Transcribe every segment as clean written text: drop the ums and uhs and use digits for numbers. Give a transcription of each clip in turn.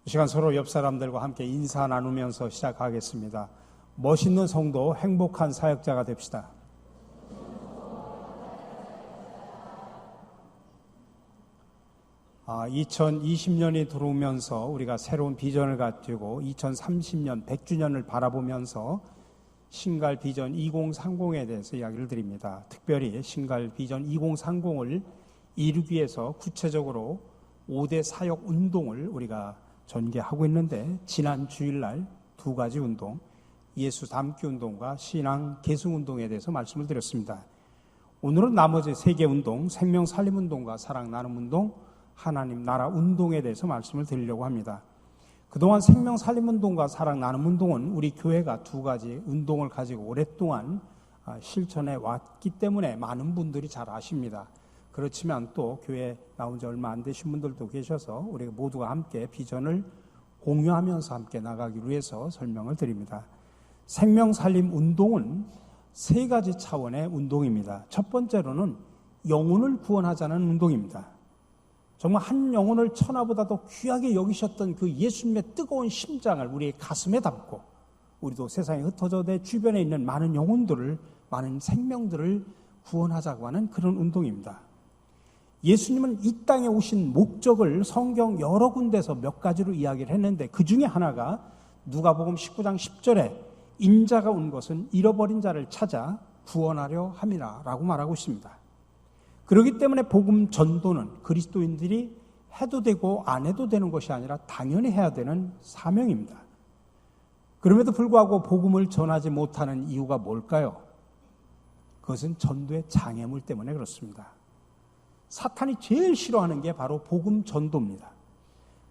이 시간 서로 옆 사람들과 함께 인사 나누면서 시작하겠습니다. 멋있는 성도, 행복한 사역자가 됩시다. 아, 2020년이 들어오면서 우리가 새로운 비전을 가지고 2030년 100주년을 바라보면서 신갈 비전 2030에 대해서 이야기를 드립니다. 특별히 신갈 비전 2030을 이루기 위해서 구체적으로 5대 사역 운동을 우리가 전개하고 있는데, 지난 주일날 2가지 운동, 예수 닮기 운동과 신앙 계승 운동에 대해서 말씀을 드렸습니다. 오늘은 나머지 3개 운동, 생명 살림 운동과 사랑 나눔 운동, 하나님 나라 운동에 대해서 말씀을 드리려고 합니다. 그동안 생명 살림 운동과 사랑 나눔 운동은 우리 교회가 2가지 운동을 가지고 오랫동안 실천해 왔기 때문에 많은 분들이 잘 아십니다. 그렇지만 또 교회 나온 지 얼마 안 되신 분들도 계셔서 우리 모두가 함께 비전을 공유하면서 함께 나가기 위해서 설명을 드립니다. 생명 살림 운동은 3가지 차원의 운동입니다. 첫 번째로는 영혼을 구원하자는 운동입니다. 정말 한 영혼을 천하보다도 귀하게 여기셨던 그 예수님의 뜨거운 심장을 우리의 가슴에 담고, 우리도 세상에 흩어져 내 주변에 있는 많은 영혼들을, 많은 생명들을 구원하자고 하는 그런 운동입니다. 예수님은 이 땅에 오신 목적을 성경 여러 군데서 몇 가지로 이야기를 했는데, 그 중에 하나가 누가복음 19장 10절에 인자가 온 것은 잃어버린 자를 찾아 구원하려 함이라 라고 말하고 있습니다. 그렇기 때문에 복음 전도는 그리스도인들이 해도 되고 안 해도 되는 것이 아니라 당연히 해야 되는 사명입니다. 그럼에도 불구하고 복음을 전하지 못하는 이유가 뭘까요? 그것은 전도의 장애물 때문에 그렇습니다. 사탄이 제일 싫어하는 게 바로 복음 전도입니다.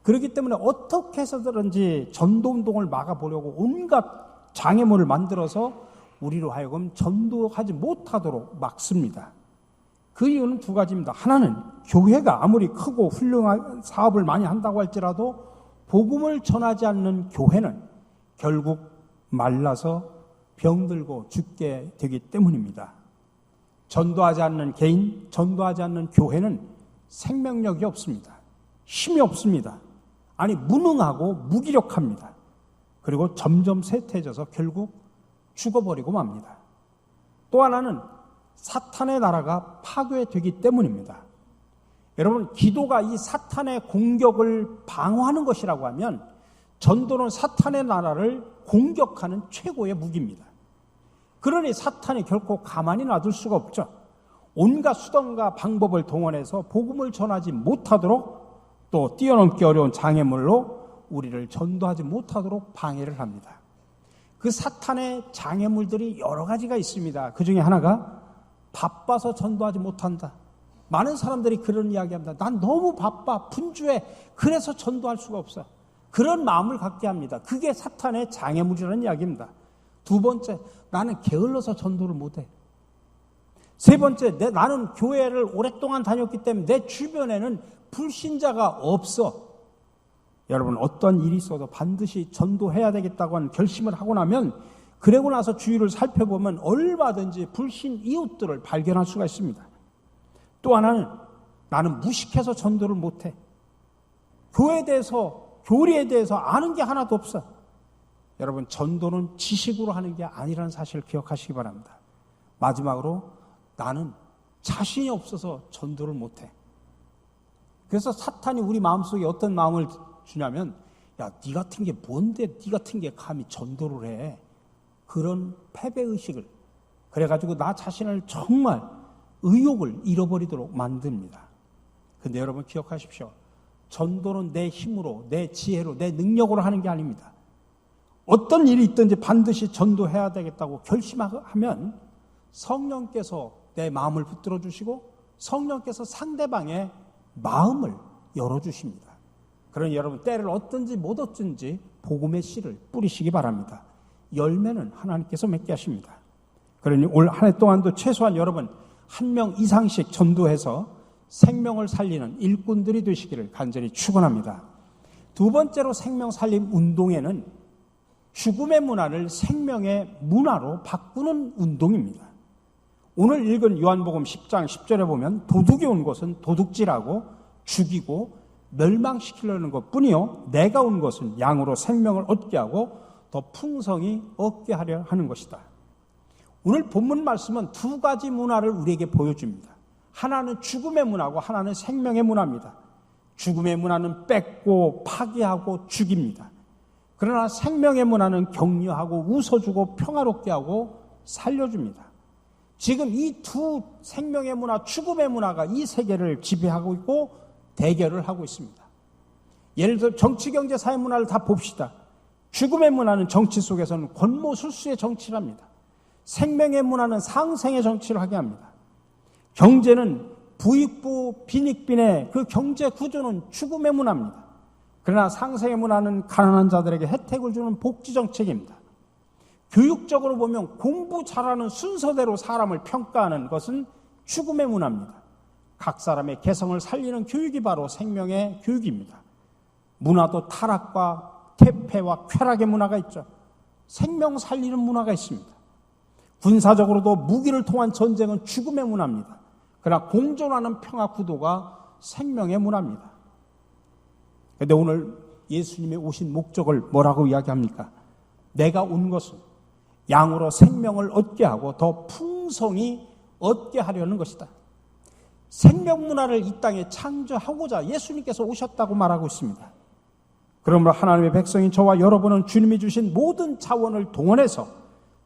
그렇기 때문에 어떻게 해서든지 전도 운동을 막아보려고 온갖 장애물을 만들어서 우리로 하여금 전도하지 못하도록 막습니다. 그 이유는 2가지입니다. 하나는 교회가 아무리 크고 훌륭한 사업을 많이 한다고 할지라도 복음을 전하지 않는 교회는 결국 말라서 병들고 죽게 되기 때문입니다. 전도하지 않는 개인, 전도하지 않는 교회는 생명력이 없습니다. 힘이 없습니다. 아니, 무능하고 무기력합니다. 그리고 점점 쇠퇴해져서 결국 죽어버리고 맙니다. 또 하나는 사탄의 나라가 파괴되기 때문입니다. 여러분, 기도가 이 사탄의 공격을 방어하는 것이라고 하면 전도는 사탄의 나라를 공격하는 최고의 무기입니다. 그러니 사탄이 결코 가만히 놔둘 수가 없죠. 온갖 수단과 방법을 동원해서 복음을 전하지 못하도록, 또 뛰어넘기 어려운 장애물로 우리를 전도하지 못하도록 방해를 합니다. 그 사탄의 장애물들이 여러 가지가 있습니다. 그 중에 하나가 바빠서 전도하지 못한다. 많은 사람들이 그런 이야기합니다. 난 너무 바빠, 분주해, 그래서 전도할 수가 없어. 그런 마음을 갖게 합니다. 그게 사탄의 장애물이라는 이야기입니다. 2번째, 나는 게을러서 전도를 못해. 3번째, 나는 교회를 오랫동안 다녔기 때문에 내 주변에는 불신자가 없어. 여러분, 어떤 일이 있어도 반드시 전도해야 되겠다고 하는 결심을 하고 나면, 그러고 나서 주위를 살펴보면 얼마든지 불신 이웃들을 발견할 수가 있습니다. 또 하나는 나는 무식해서 전도를 못해. 교회에 대해서, 교리에 대해서 아는 게 하나도 없어. 여러분, 전도는 지식으로 하는 게 아니라는 사실을 기억하시기 바랍니다. 마지막으로, 나는 자신이 없어서 전도를 못해. 그래서 사탄이 우리 마음속에 어떤 마음을 주냐면, 야, 네 같은 게 뭔데 네 같은 게 감히 전도를 해. 그런 패배의식을, 그래가지고 나 자신을 정말 의욕을 잃어버리도록 만듭니다. 근데 여러분 기억하십시오. 전도는 내 힘으로, 내 지혜로, 내 능력으로 하는 게 아닙니다. 어떤 일이 있든지 반드시 전도해야 되겠다고 결심하면 성령께서 내 마음을 붙들어 주시고 성령께서 상대방의 마음을 열어주십니다. 그러니 여러분, 때를 얻든지 못 얻든지 복음의 씨를 뿌리시기 바랍니다. 열매는 하나님께서 맺게 하십니다. 그러니 올 한 해 동안도 최소한 여러분 1명 이상씩 전도해서 생명을 살리는 일꾼들이 되시기를 간절히 축원합니다. 2번째로 생명 살림 운동에는 죽음의 문화를 생명의 문화로 바꾸는 운동입니다. 오늘 읽은 요한복음 10장 10절에 보면 도둑이 온 것은 도둑질하고 죽이고 멸망시키려는 것뿐이요, 내가 온 것은 양으로 생명을 얻게 하고 더 풍성히 얻게 하려 하는 것이다. 오늘 본문 말씀은 두 가지 문화를 우리에게 보여줍니다. 하나는 죽음의 문화고 하나는 생명의 문화입니다. 죽음의 문화는 뺏고 파괴하고 죽입니다. 그러나 생명의 문화는 격려하고 웃어주고 평화롭게 하고 살려줍니다. 지금 이 두 생명의 문화, 죽음의 문화가 이 세계를 지배하고 있고 대결을 하고 있습니다. 예를 들어 정치, 경제, 사회 문화를 다 봅시다. 죽음의 문화는 정치 속에서는 권모술수의 정치를 합니다. 생명의 문화는 상생의 정치를 하게 합니다. 경제는 부익부 빈익빈의 그 경제 구조는 죽음의 문화입니다. 그러나 상생의 문화는 가난한 자들에게 혜택을 주는 복지 정책입니다. 교육적으로 보면 공부 잘하는 순서대로 사람을 평가하는 것은 죽음의 문화입니다. 각 사람의 개성을 살리는 교육이 바로 생명의 교육입니다. 문화도 타락과 퇴폐와 쾌락의 문화가 있죠. 생명 살리는 문화가 있습니다. 군사적으로도 무기를 통한 전쟁은 죽음의 문화입니다. 그러나 공존하는 평화 구도가 생명의 문화입니다. 그런데 오늘 예수님이 오신 목적을 뭐라고 이야기합니까? 내가 온 것은 양으로 생명을 얻게 하고 더 풍성히 얻게 하려는 것이다. 생명 문화를 이 땅에 창조하고자 예수님께서 오셨다고 말하고 있습니다. 그러므로 하나님의 백성인 저와 여러분은 주님이 주신 모든 자원을 동원해서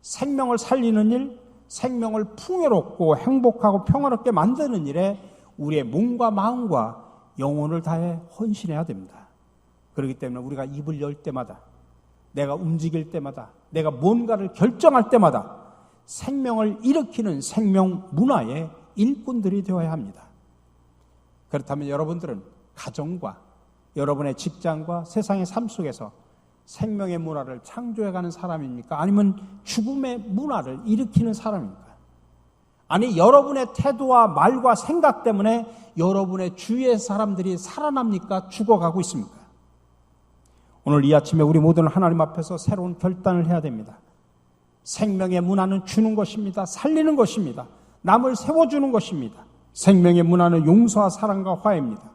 생명을 살리는 일, 생명을 풍요롭고 행복하고 평화롭게 만드는 일에 우리의 몸과 마음과 영혼을 다해 헌신해야 됩니다. 그렇기 때문에 우리가 입을 열 때마다, 내가 움직일 때마다, 내가 뭔가를 결정할 때마다 생명을 일으키는 생명 문화의 일꾼들이 되어야 합니다. 그렇다면 여러분들은 가정과 여러분의 직장과 세상의 삶 속에서 생명의 문화를 창조해가는 사람입니까? 아니면 죽음의 문화를 일으키는 사람입니까? 아니, 여러분의 태도와 말과 생각 때문에 여러분의 주위의 사람들이 살아납니까? 죽어가고 있습니까? 오늘 이 아침에 우리 모두는 하나님 앞에서 새로운 결단을 해야 됩니다. 생명의 문화는 주는 것입니다. 살리는 것입니다. 남을 세워주는 것입니다. 생명의 문화는 용서와 사랑과 화해입니다.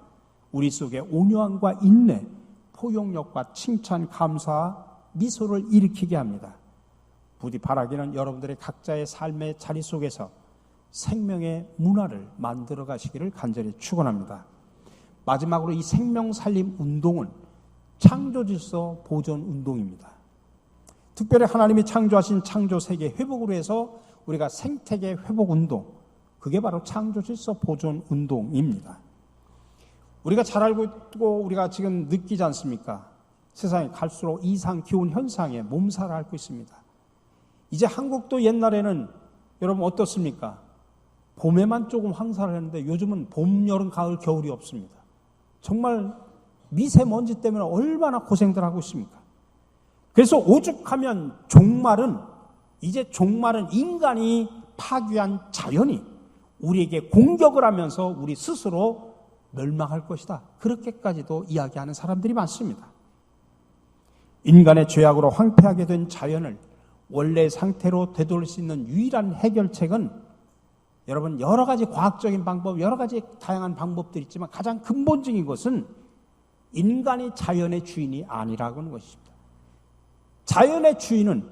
우리 속에 온유함과 인내, 포용력과 칭찬, 감사와 미소를 일으키게 합니다. 부디 바라기는 여러분들의 각자의 삶의 자리 속에서 생명의 문화를 만들어 가시기를 간절히 축원합니다. 마지막으로 이 생명살림 운동은 창조질서 보존 운동입니다. 특별히 하나님이 창조하신 창조세계 회복으로 해서 우리가 생태계 회복 운동, 그게 바로 창조질서 보존 운동입니다. 우리가 잘 알고 있고 우리가 지금 느끼지 않습니까? 세상이 갈수록 이상 기온 현상에 몸살을 앓고 있습니다. 이제 한국도 옛날에는 여러분 어떻습니까? 봄에만 조금 황사를 했는데 요즘은 봄, 여름, 가을, 겨울이 없습니다. 정말 미세먼지 때문에 얼마나 고생들 하고 있습니까? 그래서 오죽하면 종말은 인간이 파괴한 자연이 우리에게 공격을 하면서 우리 스스로 멸망할 것이다. 그렇게까지도 이야기하는 사람들이 많습니다. 인간의 죄악으로 황폐하게 된 자연을 원래 상태로 되돌릴 수 있는 유일한 해결책은 여러분 여러 가지 과학적인 방법, 여러 가지 다양한 방법들이 있지만 가장 근본적인 것은 인간이 자연의 주인이 아니라고 하는 것입니다. 자연의 주인은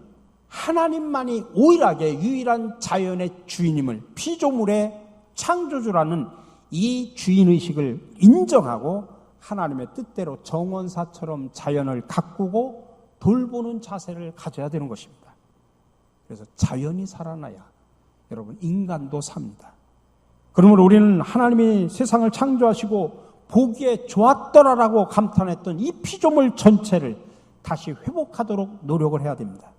하나님만이 오일하게 유일한 자연의 주인임을 피조물의 창조주라는 이 주인의식을 인정하고 하나님의 뜻대로 정원사처럼 자연을 가꾸고 돌보는 자세를 가져야 되는 것입니다. 그래서 자연이 살아나야 여러분 인간도 삽니다. 그러므로 우리는 하나님이 세상을 창조하시고 보기에 좋았더라라고 감탄했던 이 피조물 전체를 다시 회복하도록 노력을 해야 됩니다.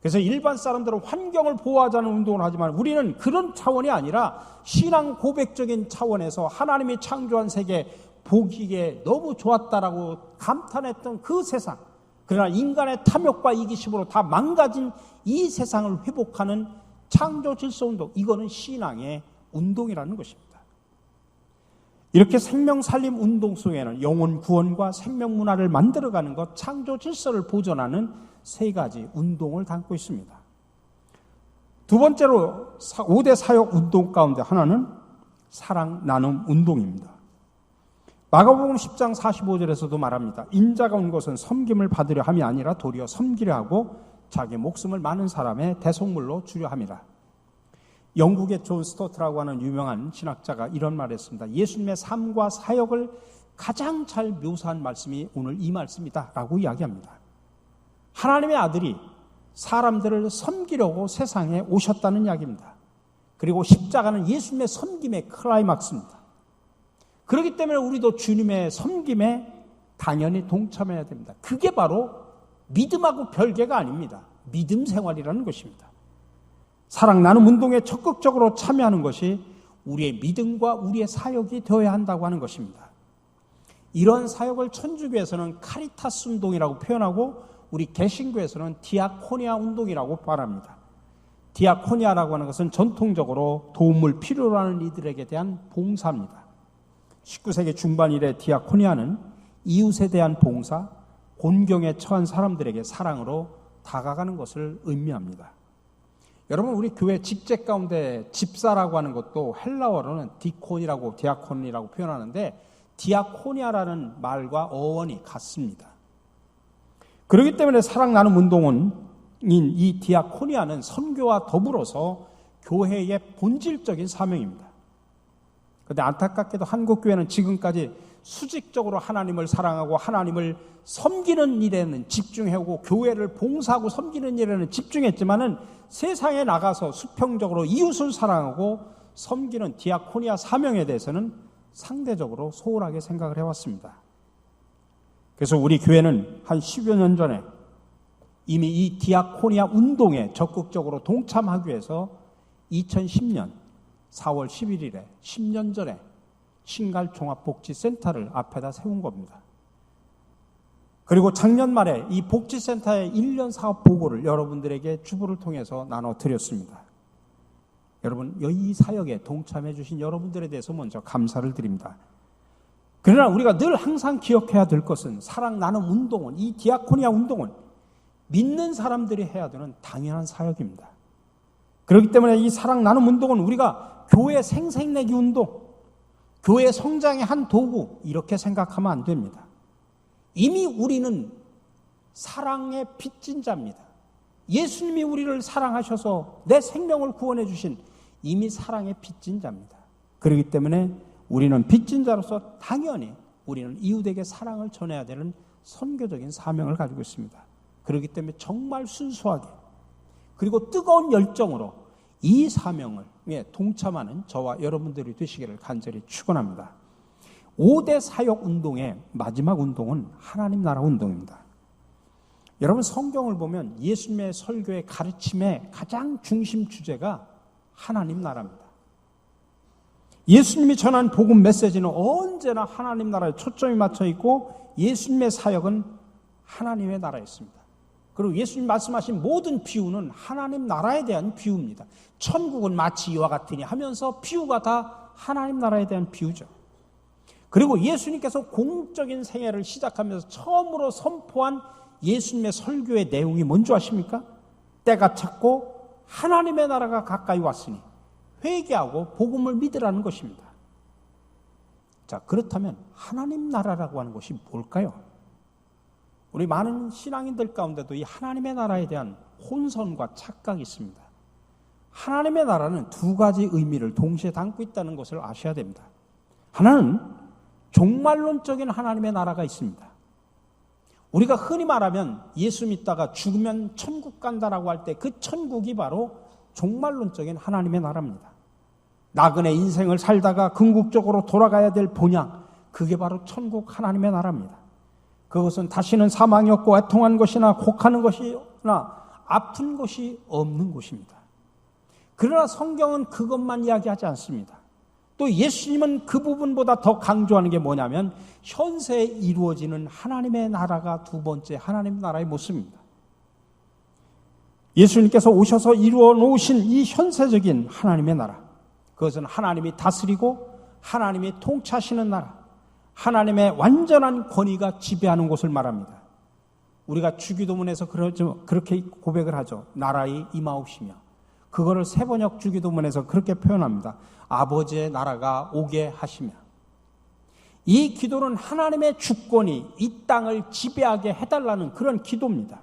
그래서 일반 사람들은 환경을 보호하자는 운동을 하지만 우리는 그런 차원이 아니라 신앙 고백적인 차원에서 하나님이 창조한 세계 보기에 너무 좋았다라고 감탄했던 그 세상, 그러나 인간의 탐욕과 이기심으로 다 망가진 이 세상을 회복하는 창조 질서 운동, 이거는 신앙의 운동이라는 것입니다. 이렇게 생명 살림 운동 속에는 영혼 구원과 생명 문화를 만들어가는 것, 창조 질서를 보존하는 세 가지 운동을 담고 있습니다. 두 번째로 5대 사역 운동 가운데 하나는 사랑 나눔 운동입니다. 마가복음 10장 45절에서도 말합니다. 인자가 온 것은 섬김을 받으려 함이 아니라 도리어 섬기려 하고 자기 목숨을 많은 사람의 대속물로 주려 함이라. 영국의 존 스토트라고 하는 유명한 신학자가 이런 말을 했습니다. 예수님의 삶과 사역을 가장 잘 묘사한 말씀이 오늘 이 말씀이다 라고 이야기합니다. 하나님의 아들이 사람들을 섬기려고 세상에 오셨다는 이야기입니다. 그리고 십자가는 예수님의 섬김의 클라이막스입니다. 그렇기 때문에 우리도 주님의 섬김에 당연히 동참해야 됩니다. 그게 바로 믿음하고 별개가 아닙니다. 믿음 생활이라는 것입니다. 사랑 나눔 운동에 적극적으로 참여하는 것이 우리의 믿음과 우리의 사역이 되어야 한다고 하는 것입니다. 이런 사역을 천주교에서는 카리타스 운동이라고 표현하고 우리 개신교에서는 디아코니아 운동이라고 말합니다. 디아코니아라고 하는 것은 전통적으로 도움을 필요로 하는 이들에게 대한 봉사입니다. 19세기 중반 이래 디아코니아는 이웃에 대한 봉사, 곤경에 처한 사람들에게 사랑으로 다가가는 것을 의미합니다. 여러분, 우리 교회 직책 가운데 집사라고 하는 것도 헬라어로는 디콘이라고 디아콘이라고 표현하는데 디아코니아라는 말과 어원이 같습니다. 그렇기 때문에 사랑 나눔 운동은 이 디아코니아는 선교와 더불어서 교회의 본질적인 사명입니다. 그런데 안타깝게도 한국교회는 지금까지 수직적으로 하나님을 사랑하고 하나님을 섬기는 일에는 집중하고 교회를 봉사하고 섬기는 일에는 집중했지만은 세상에 나가서 수평적으로 이웃을 사랑하고 섬기는 디아코니아 사명에 대해서는 상대적으로 소홀하게 생각을 해왔습니다. 그래서 우리 교회는 한 10여 년 전에 이미 이 디아코니아 운동에 적극적으로 동참하기 위해서 2010년 4월 11일에 10년 전에 신갈종합복지센터를 앞에다 세운 겁니다. 그리고 작년 말에 이 복지센터의 1년 사업 보고를 여러분들에게 주부를 통해서 나눠드렸습니다. 여러분, 이 사역에 동참해 주신 여러분들에 대해서 먼저 감사를 드립니다. 그러나 우리가 늘 항상 기억해야 될 것은 사랑 나눔 운동은, 이 디아코니아 운동은 믿는 사람들이 해야 되는 당연한 사역입니다. 그렇기 때문에 이 사랑 나눔 운동은 우리가 교회 생색내기 운동, 교회 성장의 한 도구 이렇게 생각하면 안 됩니다. 이미 우리는 사랑의 빚진 자입니다. 예수님이 우리를 사랑하셔서 내 생명을 구원해 주신 이미 사랑의 빚진 자입니다. 그렇기 때문에 우리는 빚진 자로서 당연히 우리는 이웃에게 사랑을 전해야 되는 선교적인 사명을 가지고 있습니다. 그렇기 때문에 정말 순수하게 그리고 뜨거운 열정으로 이 사명을 동참하는 저와 여러분들이 되시기를 간절히 축원합니다. 5대 사역 운동의 마지막 운동은 하나님 나라 운동입니다. 여러분, 성경을 보면 예수님의 설교의 가르침의 가장 중심 주제가 하나님 나라입니다. 예수님이 전한 복음 메시지는 언제나 하나님 나라에 초점이 맞춰 있고 예수님의 사역은 하나님의 나라였습니다. 그리고 예수님 말씀하신 모든 비유는 하나님 나라에 대한 비유입니다. 천국은 마치 이와 같으니 하면서 비유가 다 하나님 나라에 대한 비유죠. 그리고 예수님께서 공적인 생애를 시작하면서 처음으로 선포한 예수님의 설교의 내용이 뭔지 아십니까? 때가 찼고 하나님의 나라가 가까이 왔으니 회개하고 복음을 믿으라는 것입니다. 자, 그렇다면 하나님 나라라고 하는 것이 뭘까요? 우리 많은 신앙인들 가운데도 이 하나님의 나라에 대한 혼선과 착각이 있습니다. 하나님의 나라는 두 가지 의미를 동시에 담고 있다는 것을 아셔야 됩니다. 하나는 종말론적인 하나님의 나라가 있습니다. 우리가 흔히 말하면 예수 믿다가 죽으면 천국 간다라고 할 때 그 천국이 바로 종말론적인 하나님의 나라입니다. 나그네 인생을 살다가 궁극적으로 돌아가야 될 본향, 그게 바로 천국 하나님의 나라입니다. 그것은 다시는 사망이 없고 애통한 것이나 곡하는 것이나 아픈 것이 없는 곳입니다. 그러나 성경은 그것만 이야기하지 않습니다. 또 예수님은 그 부분보다 더 강조하는 게 뭐냐면 현세에 이루어지는 하나님의 나라가 두 번째 하나님 나라의 모습입니다. 예수님께서 오셔서 이루어 놓으신 이 현세적인 하나님의 나라, 그것은 하나님이 다스리고 하나님이 통치하시는 나라, 하나님의 완전한 권위가 지배하는 곳을 말합니다. 우리가 주기도문에서 그렇게 고백을 하죠. 나라의 임하옵시며. 그거를 세번역 주기도문에서 그렇게 표현합니다. 아버지의 나라가 오게 하시며. 이 기도는 하나님의 주권이 이 땅을 지배하게 해달라는 그런 기도입니다.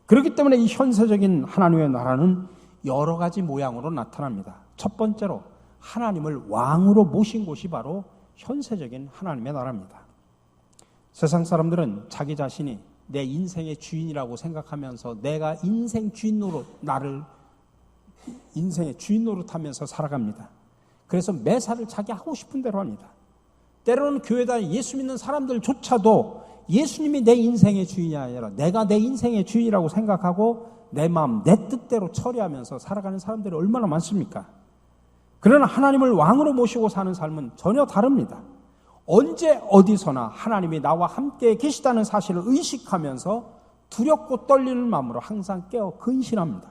그렇기 때문에 이 현세적인 하나님의 나라는 여러 가지 모양으로 나타납니다. 첫 번째로 하나님을 왕으로 모신 곳이 바로 현세적인 하나님의 나라입니다. 세상 사람들은 자기 자신이 내 인생의 주인이라고 생각하면서 내가 인생 주인 노릇, 나를 인생의 주인 노릇하면서 살아갑니다. 그래서 매사를 자기 하고 싶은 대로 합니다. 때로는 교회 다니 예수 믿는 사람들조차도 예수님이 내 인생의 주인이 아니라 내가 내 인생의 주인이라고 생각하고 내 마음, 내 뜻대로 처리하면서 살아가는 사람들이 얼마나 많습니까? 그러나 하나님을 왕으로 모시고 사는 삶은 전혀 다릅니다. 언제 어디서나 하나님이 나와 함께 계시다는 사실을 의식하면서 두렵고 떨리는 마음으로 항상 깨어 근신합니다.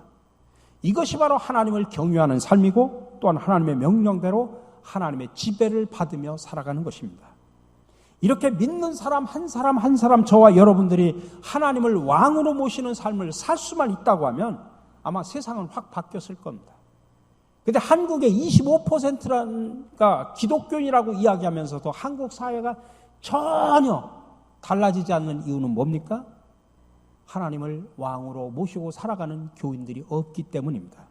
이것이 바로 하나님을 경외하는 삶이고 또한 하나님의 명령대로 하나님의 지배를 받으며 살아가는 것입니다. 이렇게 믿는 사람 한 사람 한 사람 저와 여러분들이 하나님을 왕으로 모시는 삶을 살 수만 있다고 하면 아마 세상은 확 바뀌었을 겁니다. 근데 한국의 25%가 기독교인이라고 이야기하면서도 한국 사회가 전혀 달라지지 않는 이유는 뭡니까? 하나님을 왕으로 모시고 살아가는 교인들이 없기 때문입니다.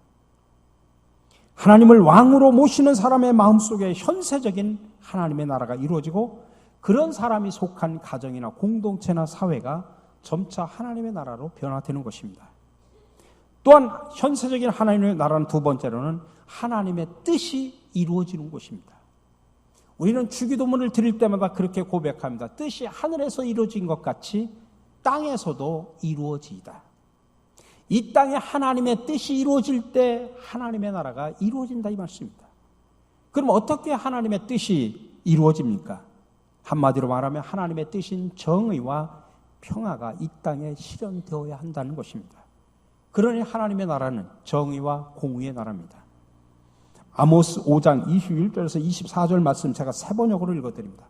하나님을 왕으로 모시는 사람의 마음속에 현세적인 하나님의 나라가 이루어지고 그런 사람이 속한 가정이나 공동체나 사회가 점차 하나님의 나라로 변화되는 것입니다. 또한 현세적인 하나님의 나라는 두 번째로는 하나님의 뜻이 이루어지는 곳입니다. 우리는 주기도문을 드릴 때마다 그렇게 고백합니다. 뜻이 하늘에서 이루어진 것 같이 땅에서도 이루어지이다. 이 땅에 하나님의 뜻이 이루어질 때 하나님의 나라가 이루어진다 이 말씀입니다. 그럼 어떻게 하나님의 뜻이 이루어집니까? 한마디로 말하면 하나님의 뜻인 정의와 평화가 이 땅에 실현되어야 한다는 것입니다. 그러니 하나님의 나라는 정의와 공의의 나라입니다. 아모스 5장 21절에서 24절 말씀 제가 세 번역으로 읽어드립니다.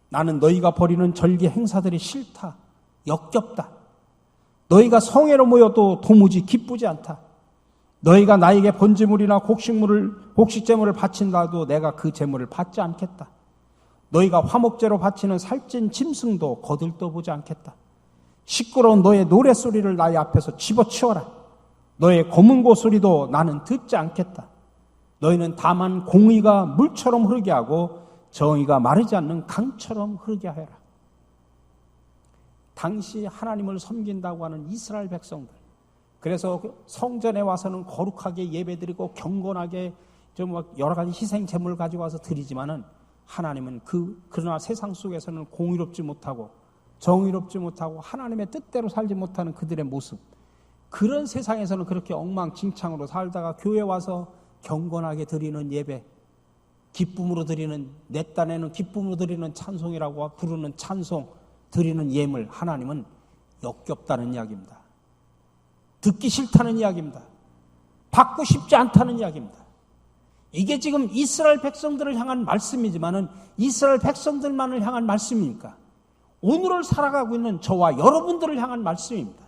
나는 너희가 벌이는 절기 행사들이 싫다, 역겹다. 너희가 성회로 모여도 도무지 기쁘지 않다. 너희가 나에게 번제물이나 곡식제물을 바친다 해도 내가 그 제물을 받지 않겠다. 너희가 화목제로 바치는 살찐 짐승도 거들떠보지 않겠다. 시끄러운 너의 노랫소리를 나의 앞에서 집어치워라. 너의 검은고 소리도 나는 듣지 않겠다. 너희는 다만 공의가 물처럼 흐르게 하고 정의가 마르지 않는 강처럼 흐르게 하여라. 당시 하나님을 섬긴다고 하는 이스라엘 백성들, 그래서 성전에 와서는 거룩하게 예배드리고 경건하게 좀 여러 가지 희생 제물을 가지고 와서 드리지만은 하나님은 그러나 세상 속에서는 공의롭지 못하고 정의롭지 못하고 하나님의 뜻대로 살지 못하는 그들의 모습, 그런 세상에서는 그렇게 엉망진창으로 살다가 교회 와서 경건하게 드리는 예배, 기쁨으로 드리는, 내 딴에는 기쁨으로 드리는 찬송이라고 부르는 찬송, 드리는 예물, 하나님은 역겹다는 이야기입니다. 듣기 싫다는 이야기입니다. 받고 싶지 않다는 이야기입니다. 이게 지금 이스라엘 백성들을 향한 말씀이지만은 이스라엘 백성들만을 향한 말씀입니까? 오늘을 살아가고 있는 저와 여러분들을 향한 말씀입니다.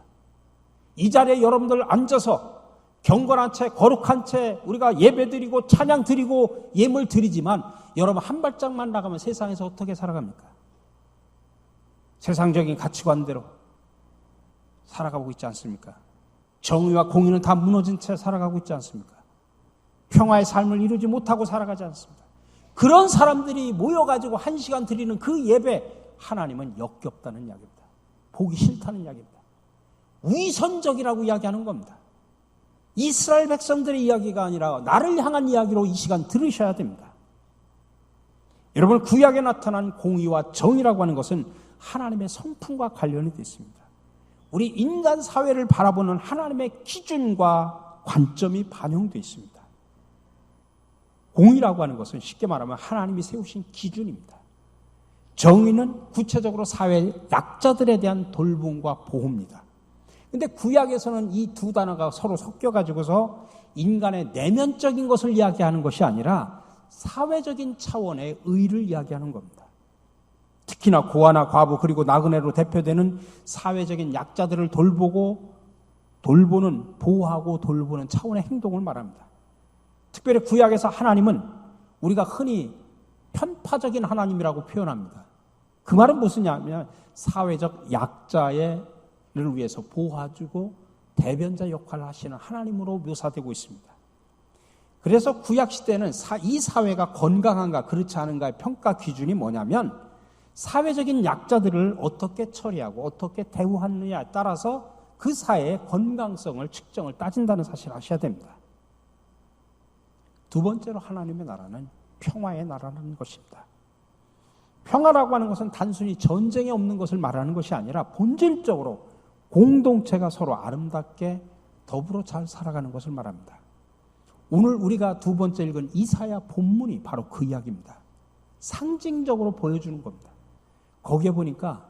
이 자리에 여러분들 앉아서 경건한 채 거룩한 채 우리가 예배드리고 찬양드리고 예물 드리지만 여러분 한 발짝만 나가면 세상에서 어떻게 살아갑니까? 세상적인 가치관대로 살아가고 있지 않습니까? 정의와 공의는 다 무너진 채 살아가고 있지 않습니까? 평화의 삶을 이루지 못하고 살아가지 않습니다. 그런 사람들이 모여가지고 한 시간 드리는 그 예배, 하나님은 역겹다는 이야기입니다. 보기 싫다는 이야기입니다. 위선적이라고 이야기하는 겁니다. 이스라엘 백성들의 이야기가 아니라 나를 향한 이야기로 이 시간 들으셔야 됩니다. 여러분, 구약에 나타난 공의와 정의라고 하는 것은 하나님의 성품과 관련이 되어 있습니다. 우리 인간 사회를 바라보는 하나님의 기준과 관점이 반영되어 있습니다. 공의라고 하는 것은 쉽게 말하면 하나님이 세우신 기준입니다. 정의는 구체적으로 사회 약자들에 대한 돌봄과 보호입니다. 그런데 구약에서는 이 두 단어가 서로 섞여가지고서 인간의 내면적인 것을 이야기하는 것이 아니라 사회적인 차원의 의를 이야기하는 겁니다. 특히나 고아나 과부 그리고 나그네로 대표되는 사회적인 약자들을 보호하고 돌보는 차원의 행동을 말합니다. 특별히 구약에서 하나님은 우리가 흔히 편파적인 하나님이라고 표현합니다. 그 말은 무엇이냐면 사회적 약자를 위해서 보호해주고 대변자 역할을 하시는 하나님으로 묘사되고 있습니다. 그래서 구약시대는 이 사회가 건강한가 그렇지 않은가의 평가 기준이 뭐냐면 사회적인 약자들을 어떻게 처리하고 어떻게 대우하느냐에 따라서 그 사회의 건강성을 측정을 따진다는 사실을 아셔야 됩니다. 두 번째로 하나님의 나라는 평화의 나라라는 것입니다. 평화라고 하는 것은 단순히 전쟁이 없는 것을 말하는 것이 아니라 본질적으로 공동체가 서로 아름답게 더불어 잘 살아가는 것을 말합니다. 오늘 우리가 두 번째 읽은 이사야 본문이 바로 그 이야기입니다. 상징적으로 보여주는 겁니다. 거기에 보니까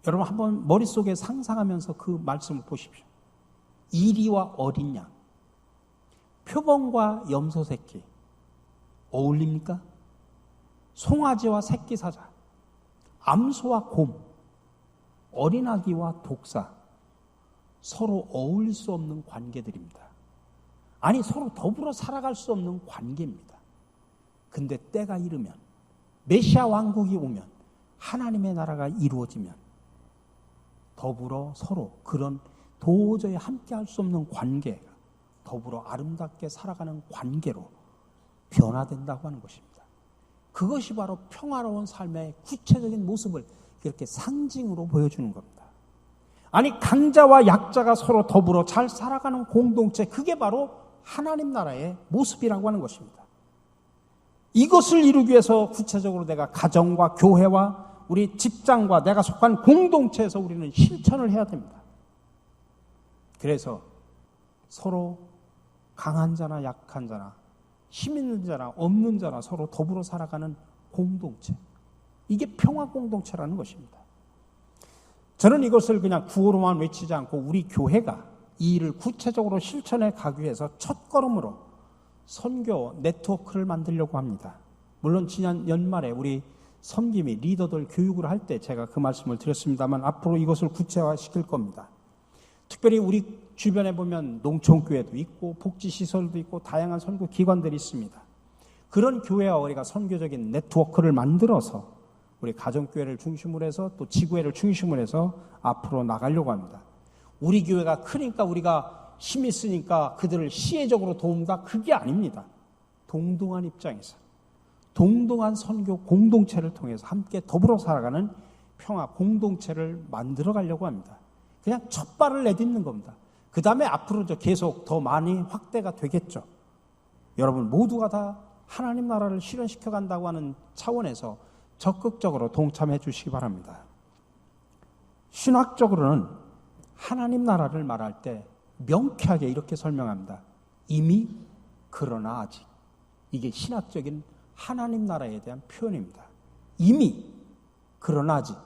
여러분 한번 머릿속에 상상하면서 그 말씀을 보십시오. 이리와 어린 양, 표범과 염소 새끼 어울립니까? 송아지와 새끼 사자, 암소와 곰, 어린아기와 독사, 서로 어울릴 수 없는 관계들입니다. 아니 서로 더불어 살아갈 수 없는 관계입니다. 근데 때가 이르면 메시아 왕국이 오면 하나님의 나라가 이루어지면 더불어 서로 그런 도저히 함께할 수 없는 관계가 더불어 아름답게 살아가는 관계로 변화된다고 하는 것입니다. 그것이 바로 평화로운 삶의 구체적인 모습을 이렇게 상징으로 보여주는 겁니다. 아니 강자와 약자가 서로 더불어 잘 살아가는 공동체, 그게 바로 하나님 나라의 모습이라고 하는 것입니다. 이것을 이루기 위해서 구체적으로 내가 가정과 교회와 우리 직장과 내가 속한 공동체에서 우리는 실천을 해야 됩니다. 그래서 서로 강한 자나 약한 자나 힘 있는 자나 없는 자나 서로 더불어 살아가는 공동체, 이게 평화 공동체라는 것입니다. 저는 이것을 그냥 구호로만 외치지 않고 우리 교회가 이 일을 구체적으로 실천해 가기 위해서 첫걸음으로 선교 네트워크를 만들려고 합니다. 물론 지난 연말에 우리 섬김이 리더들 교육을 할 때 제가 그 말씀을 드렸습니다만 앞으로 이것을 구체화시킬 겁니다. 특별히 우리 주변에 보면 농촌교회도 있고 복지시설도 있고 다양한 선교기관들이 있습니다. 그런 교회와 우리가 선교적인 네트워크를 만들어서 우리 가정교회를 중심으로 해서 또 지구회를 중심으로 해서 앞으로 나가려고 합니다. 우리 교회가 크니까 우리가 힘이 있으니까 그들을 시혜적으로 도움다, 그게 아닙니다. 동등한 입장에서 동등한 선교 공동체를 통해서 함께 더불어 살아가는 평화 공동체를 만들어 가려고 합니다. 그냥 첫 발을 내딛는 겁니다. 그 다음에 앞으로 계속 더 많이 확대가 되겠죠. 여러분 모두가 다 하나님 나라를 실현시켜 간다고 하는 차원에서 적극적으로 동참해 주시기 바랍니다. 신학적으로는 하나님 나라를 말할 때 명쾌하게 이렇게 설명합니다. 이미, 그러나 아직. 이게 신학적인 하나님 나라에 대한 표현입니다. 이미, 그러나 아직.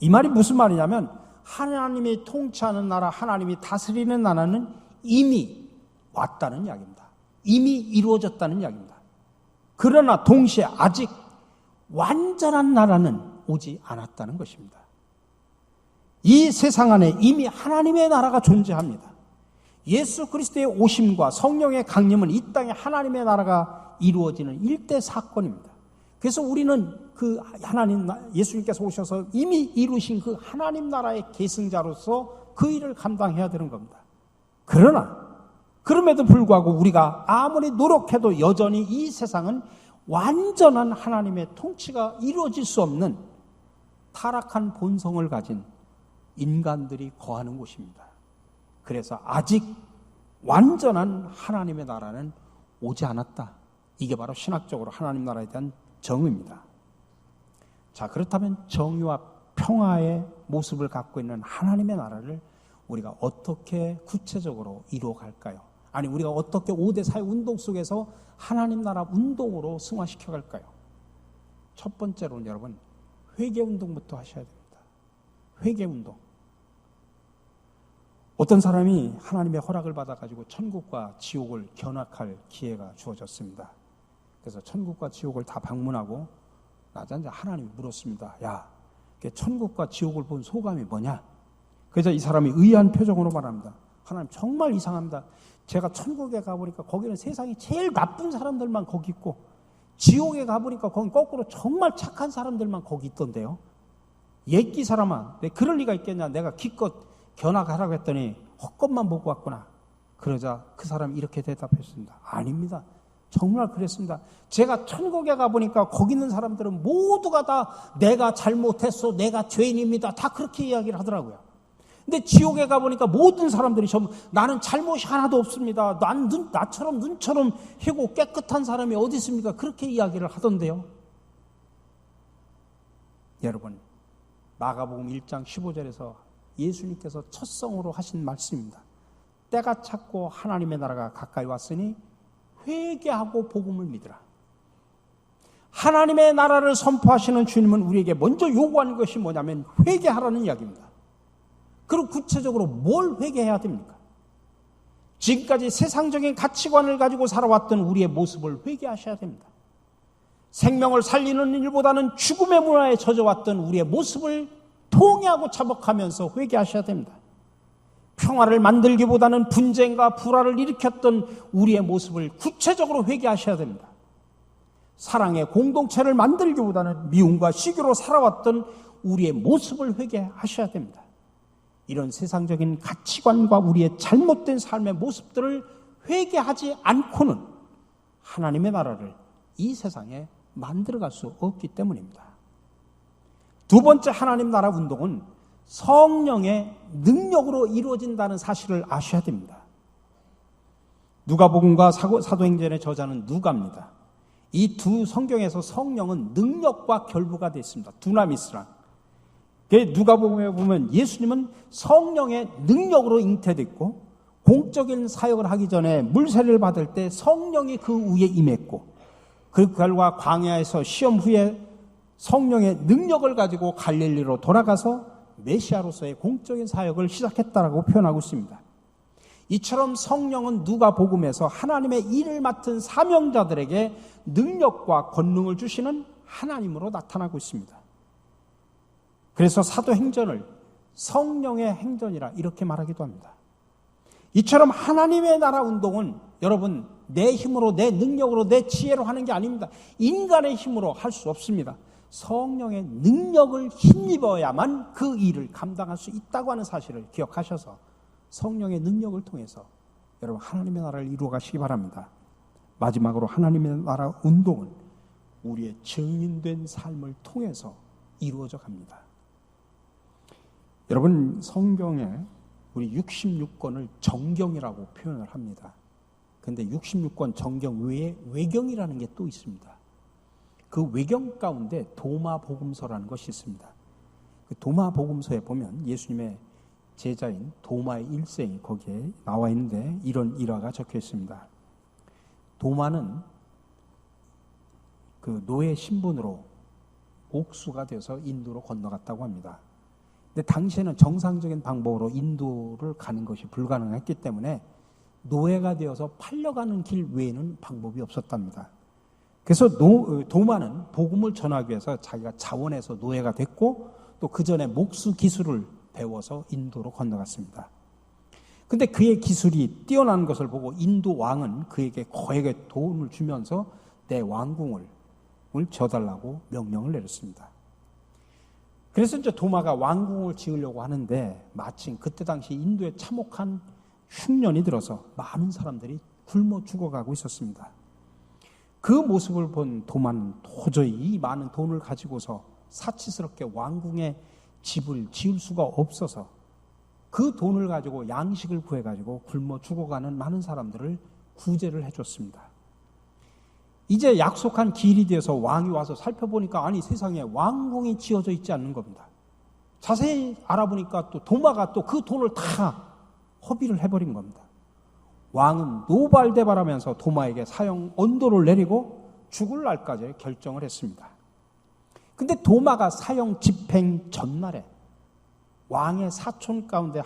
이 말이 무슨 말이냐면 하나님이 통치하는 나라, 하나님이 다스리는 나라는 이미 왔다는 이야기입니다. 이미 이루어졌다는 이야기입니다. 그러나 동시에 아직 완전한 나라는 오지 않았다는 것입니다. 이 세상 안에 이미 하나님의 나라가 존재합니다. 예수 그리스도의 오심과 성령의 강림은 이 땅에 하나님의 나라가 이루어지는 일대 사건입니다. 그래서 우리는 그 하나님, 예수님께서 오셔서 이미 이루신 그 하나님 나라의 계승자로서 그 일을 감당해야 되는 겁니다. 그러나 그럼에도 불구하고 우리가 아무리 노력해도 여전히 이 세상은 완전한 하나님의 통치가 이루어질 수 없는 타락한 본성을 가진 인간들이 거하는 곳입니다. 그래서 아직 완전한 하나님의 나라는 오지 않았다. 이게 바로 신학적으로 하나님 나라에 대한 정의입니다. 자, 그렇다면 정의와 평화의 모습을 갖고 있는 하나님의 나라를 우리가 어떻게 구체적으로 이루어갈까요? 아니, 우리가 어떻게 5대 사회 운동 속에서 하나님 나라 운동으로 승화시켜 갈까요? 첫 번째로는 여러분, 회개 운동부터 하셔야 됩니다. 회개 운동. 어떤 사람이 하나님의 허락을 받아가지고 천국과 지옥을 견학할 기회가 주어졌습니다. 그래서 천국과 지옥을 다 방문하고 나자마자 하나님이 물었습니다. 야, 천국과 지옥을 본 소감이 뭐냐? 그래서 이 사람이 의아한 표정으로 말합니다. 하나님 정말 이상합니다. 제가 천국에 가보니까 거기는 세상에 제일 나쁜 사람들만 거기 있고 지옥에 가보니까 거기 거꾸로 정말 착한 사람들만 거기 있던데요. 옛기 사람아, 그럴 리가 있겠냐. 내가 기껏 견학하라고 했더니 헛것만 보고 왔구나. 그러자 그 사람이 이렇게 대답했습니다. 아닙니다. 정말 그랬습니다. 제가 천국에 가보니까 거기 있는 사람들은 모두가 다 내가 잘못했어, 내가 죄인입니다, 다 그렇게 이야기를 하더라고요. 근데 지옥에 가보니까 모든 사람들이 전부 나는 잘못이 하나도 없습니다, 나처럼 눈처럼 희고 깨끗한 사람이 어디 있습니까? 그렇게 이야기를 하던데요. 여러분, 마가복음 1장 15절에서 예수님께서 첫성으로 하신 말씀입니다. 때가 찼고 하나님의 나라가 가까이 왔으니 회개하고 복음을 믿으라. 하나님의 나라를 선포하시는 주님은 우리에게 먼저 요구하는 것이 뭐냐면 회개하라는 이야기입니다. 그리고 구체적으로 뭘 회개해야 됩니까? 지금까지 세상적인 가치관을 가지고 살아왔던 우리의 모습을 회개하셔야 됩니다. 생명을 살리는 일보다는 죽음의 문화에 젖어왔던 우리의 모습을 통회하고 자복하면서 회개하셔야 됩니다. 평화를 만들기보다는 분쟁과 불화를 일으켰던 우리의 모습을 구체적으로 회개하셔야 됩니다. 사랑의 공동체를 만들기보다는 미움과 시기로 살아왔던 우리의 모습을 회개하셔야 됩니다. 이런 세상적인 가치관과 우리의 잘못된 삶의 모습들을 회개하지 않고는 하나님의 나라를 이 세상에 만들어갈 수 없기 때문입니다. 두 번째 하나님 나라 운동은 성령의 능력으로 이루어진다는 사실을 아셔야 됩니다. 누가복음과 사도행전의 저자는 누가입니다. 이 두 성경에서 성령은 능력과 결부가 되어 있습니다. 두나미스랑. 누가복음에 보면 예수님은 성령의 능력으로 잉태됐고 공적인 사역을 하기 전에 물세례를 받을 때 성령이 그 위에 임했고 그 결과 광야에서 시험 후에 성령의 능력을 가지고 갈릴리로 돌아가서 메시아로서의 공적인 사역을 시작했다라고 표현하고 있습니다. 이처럼 성령은 누가복음에서 하나님의 일을 맡은 사명자들에게 능력과 권능을 주시는 하나님으로 나타나고 있습니다. 그래서 사도행전을 성령의 행전이라 이렇게 말하기도 합니다. 이처럼 하나님의 나라 운동은 여러분 내 힘으로 내 능력으로 내 지혜로 하는 게 아닙니다. 인간의 힘으로 할 수 없습니다. 성령의 능력을 힘입어야만 그 일을 감당할 수 있다고 하는 사실을 기억하셔서 성령의 능력을 통해서 여러분 하나님의 나라를 이루어 가시기 바랍니다. 마지막으로 하나님의 나라 운동은 우리의 증인된 삶을 통해서 이루어져 갑니다. 여러분 성경에 우리 66권을 정경이라고 표현을 합니다. 그런데 66권 정경 외에 외경이라는 게 또 있습니다. 그 외경 가운데 도마복음서라는 것이 있습니다. 그 도마복음서에 보면 예수님의 제자인 도마의 일생이 거기에 나와 있는데 이런 일화가 적혀 있습니다. 도마는 그 노예 신분으로 옥수가 되어서 인도로 건너갔다고 합니다. 근데 당시에는 정상적인 방법으로 인도를 가는 것이 불가능했기 때문에 노예가 되어서 팔려가는 길 외에는 방법이 없었답니다. 그래서 도마는 복음을 전하기 위해서 자기가 자원해서 노예가 됐고 또 그 전에 목수 기술을 배워서 인도로 건너갔습니다. 근데 그의 기술이 뛰어난 것을 보고 인도 왕은 그에게 거액의 돈을 주면서 내 왕궁을 줘달라고 명령을 내렸습니다. 그래서 이제 도마가 왕궁을 지으려고 하는데 마침 그때 당시 인도에 참혹한 흉년이 들어서 많은 사람들이 굶어 죽어가고 있었습니다. 그 모습을 본 도마는 도저히 이 많은 돈을 가지고서 사치스럽게 왕궁에 집을 지을 수가 없어서 그 돈을 가지고 양식을 구해가지고 굶어 죽어가는 많은 사람들을 구제를 해줬습니다. 이제 약속한 길이 되어서 왕이 와서 살펴보니까 아니 세상에 왕궁이 지어져 있지 않는 겁니다. 자세히 알아보니까 또 도마가 또 그 돈을 다 허비를 해버린 겁니다. 왕은 노발대발하면서 도마에게 사형 언도를 내리고 죽을 날까지 결정을 했습니다. 근데 도마가 사형 집행 전날에 왕의 사촌 가운데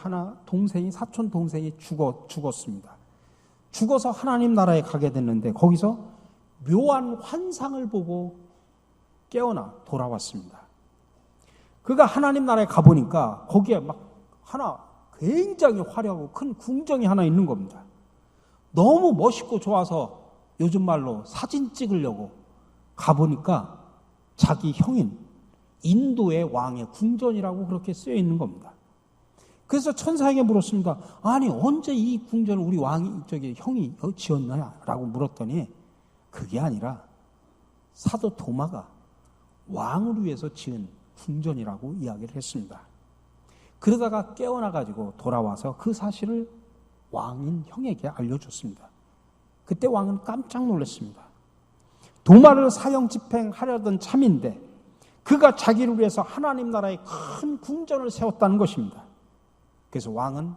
사촌 동생이 죽었습니다. 죽어서 하나님 나라에 가게 됐는데 거기서 묘한 환상을 보고 깨어나 돌아왔습니다. 그가 하나님 나라에 가보니까 거기에 막 굉장히 화려하고 큰 궁정이 하나 있는 겁니다. 너무 멋있고 좋아서 요즘 말로 사진 찍으려고 가보니까 자기 형인 인도의 왕의 궁전이라고 그렇게 쓰여 있는 겁니다. 그래서 천사에게 물었습니다. 아니 언제 이 궁전을 우리 형이 지었나라고 물었더니 그게 아니라 사도 도마가 왕을 위해서 지은 궁전이라고 이야기를 했습니다. 그러다가 깨어나가지고 돌아와서 그 사실을 왕인 형에게 알려줬습니다. 그때 왕은 깜짝 놀랐습니다. 도마를 사형 집행하려던 참인데 그가 자기를 위해서 하나님 나라의 큰 궁전을 세웠다는 것입니다. 그래서 왕은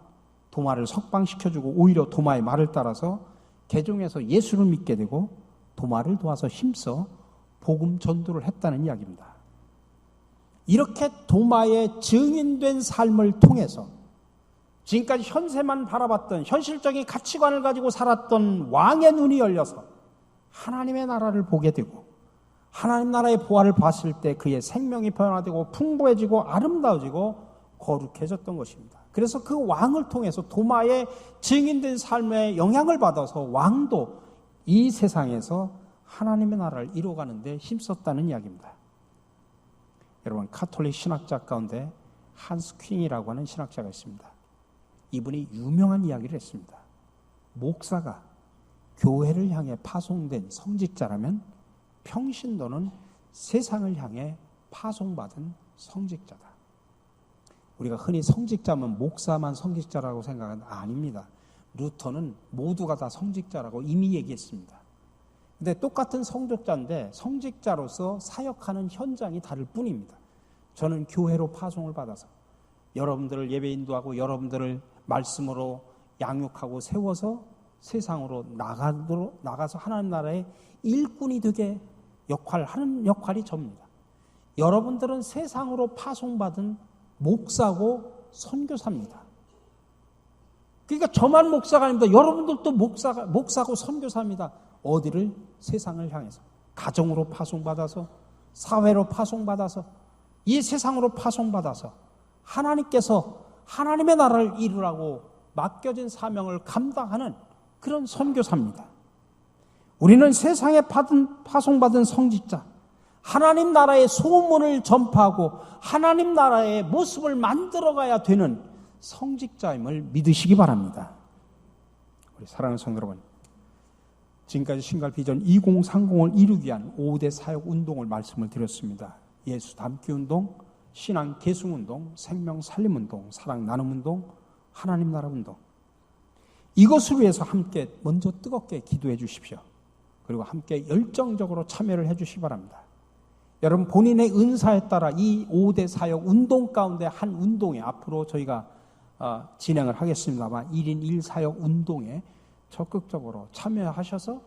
도마를 석방시켜주고 오히려 도마의 말을 따라서 개종해서 예수를 믿게 되고 도마를 도와서 힘써 복음 전도를 했다는 이야기입니다. 이렇게 도마의 증인된 삶을 통해서 지금까지 현세만 바라봤던 현실적인 가치관을 가지고 살았던 왕의 눈이 열려서 하나님의 나라를 보게 되고 하나님 나라의 보화를 봤을 때 그의 생명이 변화되고 풍부해지고 아름다워지고 거룩해졌던 것입니다. 그래서 그 왕을 통해서 도마의 증인된 삶에 영향을 받아서 왕도 이 세상에서 하나님의 나라를 이루어가는 데 힘썼다는 이야기입니다. 여러분, 카톨릭 신학자 가운데 한스 퀸이라고 하는 신학자가 있습니다. 이분이 유명한 이야기를 했습니다. 목사가 교회를 향해 파송된 성직자라면 평신도는 세상을 향해 파송받은 성직자다. 우리가 흔히 성직자면 목사만 성직자라고 생각하는 아닙니다. 루터는 모두가 다 성직자라고 이미 얘기했습니다. 근데 똑같은 성직자인데 성직자로서 사역하는 현장이 다를 뿐입니다. 저는 교회로 파송을 받아서 여러분들을 예배 인도하고 여러분들을 말씀으로 양육하고 세워서 세상으로 나가서 하나님 나라의 일꾼이 되게 하는 역할이 접니다. 여러분들은 세상으로 파송받은 목사고 선교사입니다. 그러니까 저만 목사가 아닙니다. 여러분들도 목사고 선교사입니다. 어디를? 세상을 향해서. 가정으로 파송받아서, 사회로 파송받아서, 이 세상으로 파송받아서 하나님께서 하나님의 나라를 이루라고 맡겨진 사명을 감당하는 그런 선교사입니다. 우리는 세상에 파송받은 성직자, 하나님 나라의 소문을 전파하고 하나님 나라의 모습을 만들어가야 되는 성직자임을 믿으시기 바랍니다. 우리 사랑하는 성도 여러분, 지금까지 신갈 비전 2030을 이루기 위한 5대 사역 운동을 말씀을 드렸습니다. 예수 닮기 운동, 신앙 계승 운동, 생명 살림 운동, 사랑 나눔 운동, 하나님 나라 운동. 이것을 위해서 함께 먼저 뜨겁게 기도해 주십시오. 그리고 함께 열정적으로 참여를 해 주시기 바랍니다. 여러분, 본인의 은사에 따라 이 5대 사역 운동 가운데 한 운동에 앞으로 저희가 진행을 하겠습니다만 1인 1사역 운동에 적극적으로 참여하셔서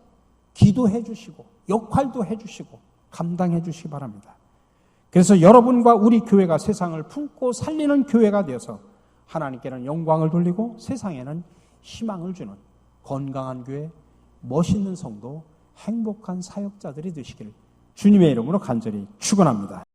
기도해 주시고 역할도 해 주시고 감당해 주시기 바랍니다. 그래서 여러분과 우리 교회가 세상을 품고 살리는 교회가 되어서 하나님께는 영광을 돌리고 세상에는 희망을 주는 건강한 교회, 멋있는 성도, 행복한 사역자들이 되시길 주님의 이름으로 간절히 축원합니다.